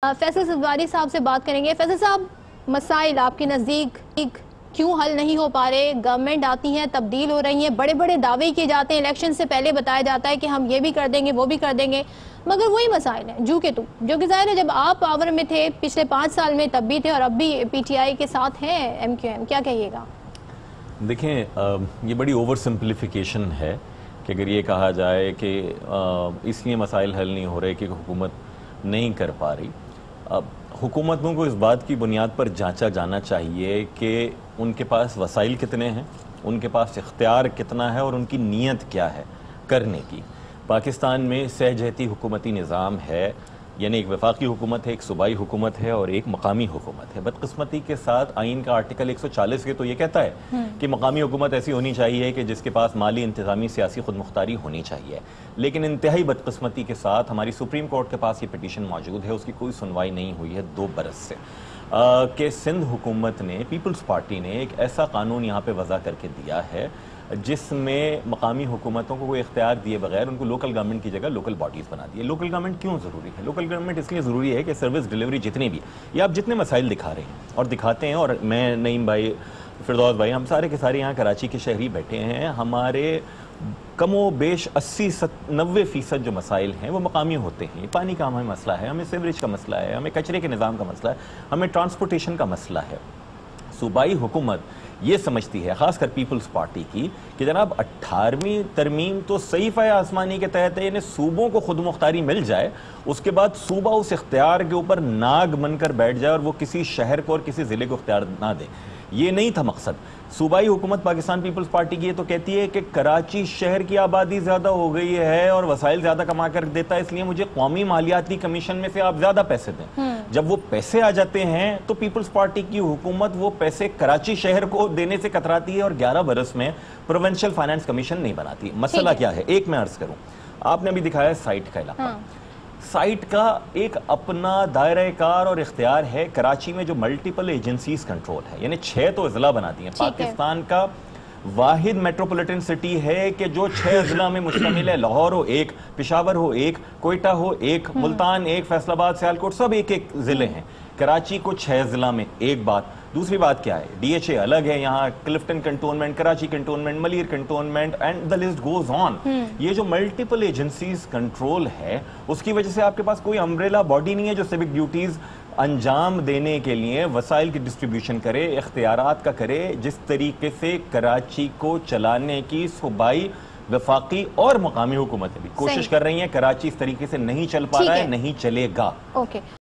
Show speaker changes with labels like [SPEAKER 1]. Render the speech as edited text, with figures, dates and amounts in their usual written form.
[SPEAKER 1] फैसल सफदारी साहब से बात करेंगे। फैसल साहब, मसाइल आपके नज़दीक क्यों हल नहीं हो पा रहे? गवर्नमेंट आती है, तब्दील हो रही है, बड़े बड़े दावे किए जाते हैं, इलेक्शन से पहले बताया जाता है कि हम ये भी कर देंगे वो भी कर देंगे, मगर वही मसाइल हैं जो कि ज़ाहिर है जब आप पावर में थे पिछले 5 साल में तब भी थे और अब भी PTI के साथ हैं MQM, क्या कहिएगा?
[SPEAKER 2] देखें, ये बड़ी ओवर सिंप्लीफिकेशन है कि अगर ये कहा जाए कि इसलिए मसाइल हल नहीं हो रहे कि हुकूमत नहीं कर पा रही। अब हुकूमतों को इस बात की बुनियाद पर जांचा जाना चाहिए कि उनके पास वसाइल कितने हैं, उनके पास इख्तियार कितना है और उनकी नीयत क्या है करने की। पाकिस्तान में सहजहती हुकूमती निज़ाम है, यानी एक वफाकी हुकूमत है, एक सूबाई हुकूमत है और एक मकामी हुकूमत है। बदकिस्मती के साथ आइन का आर्टिकल 140 के तो ये कहता है कि मकामी हुकूमत ऐसी होनी चाहिए कि जिसके पास माली, इंतज़ामी, सियासी खुद मुख्तारी होनी चाहिए। लेकिन इंतहाई बदकिस्मती के साथ हमारी सुप्रीम कोर्ट के पास ये पिटीशन मौजूद है, उसकी कोई सुनवाई नहीं हुई है 2 बरस से। कि सिंध हुकूमत ने, पीपल्स पार्टी ने एक ऐसा कानून यहाँ पे वज़ा करके दिया है जिसमें मकामी हुकूमतों को कोई इख्तियार दिए बगैर उनको लोकल गवर्नमेंट की जगह लोकल बॉडीज़ बना दिए। लोकल गवर्नमेंट क्यों ज़रूरी है? लोकल गवर्नमेंट इसलिए ज़रूरी है कि सर्विस डिलीवरी जितनी भी, ये आप जितने मसाइल दिखा रहे हैं और दिखाते हैं, और मैं, नईम भाई, फिरदौस भाई, हम सारे के सारे यहाँ कराची के शहरी बैठे हैं, हमारे कमो बेश 80-90% जो मसाइल हैं वो मकामी होते हैं। पानी का हमें मसला है, हमें सीवरेज का मसला है, हमें कचरे के निज़ाम का मसला है, हमें ट्रांसपोर्टेशन का मसला है। सूबाई हुकूमत ये समझती है, खासकर पीपल्स पार्टी की, कि जनाब 18वीं तरमीम तो सहीफ़ा आसमानी के तहत है, यानी सूबों को खुद मुख्तारी मिल जाए, उसके बाद सूबा उस इख्तियार के ऊपर नाग बनकर बैठ जाए और वो किसी शहर को और किसी ज़िले को इख्तियार ना दे। ये नहीं था मकसद। सूबाई हुकूमत पाकिस्तान पीपल्स पार्टी की ये तो कहती है कि कराची शहर की आबादी ज़्यादा हो गई है और वसाइल ज़्यादा कमा कर देता है, इसलिए मुझे कौमी मालियाती कमीशन में से आप ज़्यादा पैसे दें। जब वो पैसे आ जाते हैं तो पीपल्स पार्टी की हुकूमत वो पैसे कराची शहर को देने से कतराती है और 11 बरस में प्रोविंशियल फाइनेंस कमीशन नहीं बनाती। मसला क्या है? एक मैं अर्ज़ करूँ, आपने अभी दिखाया साइट का इलाका। साइट का एक अपना दायरा कार और इख्तियार है। कराची में जो मल्टीपल एजेंसीज कंट्रोल है, यानी 6 तो अजला बनाती हैं। पाकिस्तान का वाहिद मेट्रोपॉलिटन सिटी है कि जो 6 अजला में मुश्तमिल है। लाहौर हो एक, पेशावर हो एक, कोयटा हो एक, मुल्तान एक, फैसलाबाद, सियालकोट, सब एक एक जिले हैं। कराची को 6 जिला में एक बात। दूसरी बात क्या है? DHA अलग है, यहाँ Clifton cantonment, Karachi cantonment, Malir cantonment, and the list goes on. ये जो मल्टीपल एजेंसीज कंट्रोल है, उसकी वजह से आपके पास कोई अम्ब्रेला बॉडी नहीं है जो सिविक ड्यूटीज अंजाम देने के लिए वसाइल की डिस्ट्रीब्यूशन करे, इख्तियारात का करे। जिस तरीके से कराची को चलाने की सूबाई, वफाकी और मकामी हुकूमतें भी कोशिश कर रही हैं, कराची इस तरीके से नहीं चल पा रहा है, नहीं चलेगा।